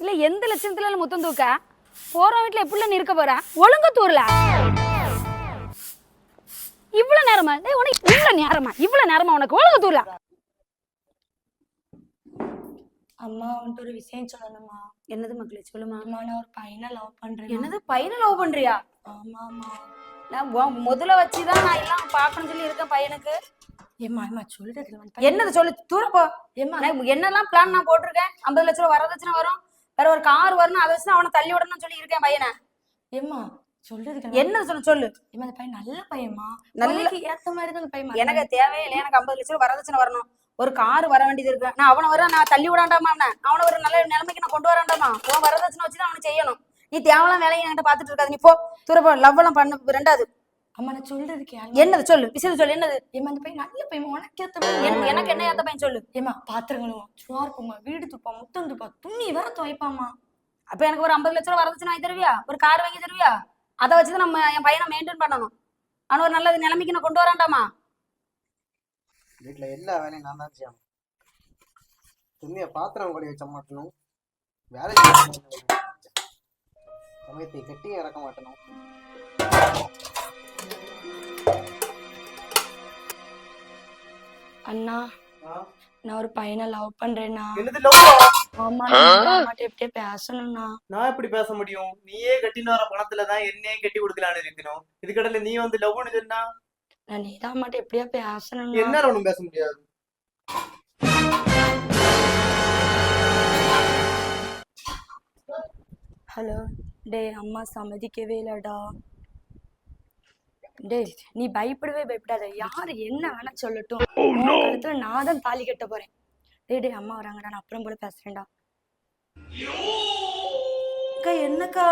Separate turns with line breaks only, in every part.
இல்ல எந்த லட்சணத்துல முத்தம் தூக்க போற வீட்டுல எப்படி இருக்க போற ஒழுங்கு தூரல இவ்வளவு நேரமா உனக்கு இவ்வளவு நேரமா உனக்கு ஒழுங்கு தூரல.
அம்மா வந்துட்டு ஒரு விஷயம் சொல்லணுமா?
என்னது மக்களே சொல்லுமா?
நான் ஒரு பையனை லவ் பண்றேன்.
என்னது பையனை லவ் பண்றியா?
ஆமாமா.
நான் முதல்ல வச்சுதான் நான் எல்லாம் பாக்கணும்னு சொல்லி இருக்கேன் பையனுக்கு.
ஏமா ஏமா சொல்றது
என்னது சொல்லு தூரப்போ. என்னெல்லாம் பிளான் நான் போட்டிருக்கேன். 50 லட்சம் ரூபாய் வரதட்சணை வரும், வேற ஒரு கார் வரணும், அதை வச்சு அவனை தள்ளி விடணும்னு சொல்லி இருக்கேன் பையனை.
ஏமா சொல்றது
என்ன சொல்லு.
ஏமா அந்த பையன் நல்ல பையமா,
நல்ல
ஏத்த மாதிரி தான் பையன்.
எனக்கு தேவையில்லை, எனக்கு 50 லட்சம் ரூபாய் வரதட்சணை வரணும், ஒரு கார் வர வேண்டியது இருக்கு. நான் அவனை வர நான் தள்ளி விடாண்டாமா, அவனை ஒரு நல்ல நிலைமைக்கு நான் கொண்டு வராண்டாமா. உன் வரதட்சணை வச்சுதான் அவனை செய்யணும். நீ தேவலாம் வேலையை என்கிட்ட பாத்துட்டு இருக்காது. நீ போ தூரப்போ. லவ் எல்லாம் பண்ண ரெண்டாவது.
அம்மா நான் சொல்றதுக்கு
என்னது சொல்லு, விஷயத்த சொல்லு. என்னது?
ஏமா அந்த பையன் நல்ல பையன், உனக்கு ஏத்த
எனக்கு என்ன ஏத்த பையன் சொல்லு.
ஏமா பாத்திரங்களும் சுவா இருக்குமா, வீடு துப்பா, முத்தம் துப்பா, துணி வேற துவைப்பாமா.
அப்ப எனக்கு ஒரு 50 லட்சம் ரூபாய் வரதட்சணை வாங்கி தருவியா? ஒரு கார் வாங்கி தருவியா? அதை வச்சுதான் நம்ம என் பையனை மெயின்டைன் பண்ணணும். அவன் ஒரு நல்ல நிலைமைக்கு நான் கொண்டு வராண்டாமா.
வீட்டுல எல்லா வேலையும் நான் தான் செய்யணும். துணிய பாத்திரம் கொடி வச்ச மாட்டணும், வேலை சமயத்தை கட்டி இறக்க மாட்டணும்.
அண்ணா நான் ஒரு பையனை லவ் பண்றேன்னா. ஆமா எப்படியே பேசணும்னா.
நான் எப்படி பேச முடியும்? நீயே கட்டின்னு வர பணத்துலதான் என்னையே கட்டி கொடுக்கலான்னு இருக்கணும். இதுக்கடல நீ வந்து லவ்னு சொன்னா
நான் நீதான் மட்டும் எப்படியா பேசணும்.
என்ன ஒண்ணும் பேச முடியாது.
ஹலோ டே, அம்மா சம்மதிக்கவே இல்லடா. டே நீ பயப்படாத, யாரு என்ன வேணா சொல்லட்டும், கழுத்துல நான் தான் தாலி கட்ட போறேன். டே அம்மா வராங்கடா, நான் அப்புறம் போல பேசுறேன்டா. அக்கா என்னக்கா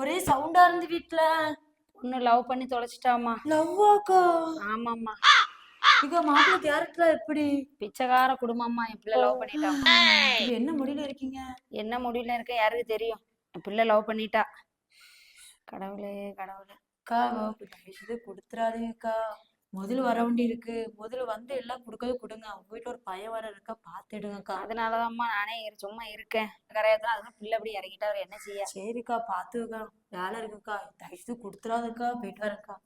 ஒரே சவுண்டா இருந்து வீட்டுல?
ஒன்னு லவ் பண்ணி தொலைச்சிட்டாமா.
லவ்வாக்கா?
ஆமாம்மா.
இங்க மாப்பிள்ள கேரக்டரா எப்படி?
பிச்சைக்கார குடும்பம்மா. என் பிள்ளை லவ் பண்ணிட்டாமா.
என்ன முடியல இருக்கீங்க?
என்ன முடியல இருக்க யாருக்கு தெரியும். என் பிள்ளை லவ் பண்ணிட்டா. கடவுளே கடவுளே.
அக்கா தயவுசெய்து கொடுத்துறாதீங்கக்கா. முதல்ல வர வேண்டி இருக்கு, முதல்ல வந்து எல்லாம் கொடுங்க. அவங்க வீட்டுல ஒரு பையன் வர இருக்கா, பாத்துடுங்கக்கா.
அதனாலதான்மா நானே சும்மா இருக்கேன். கரையாத்தான் அதுவும் பிள்ளை அப்படி இறங்கிட்டா அவர் என்ன செய்ய.
சரிக்கா பாத்துக்கா, வேலை இருக்குக்கா, தயவுசெய்து கொடுத்துறாதுக்கா, போயிட்டு வரேன்க்கா.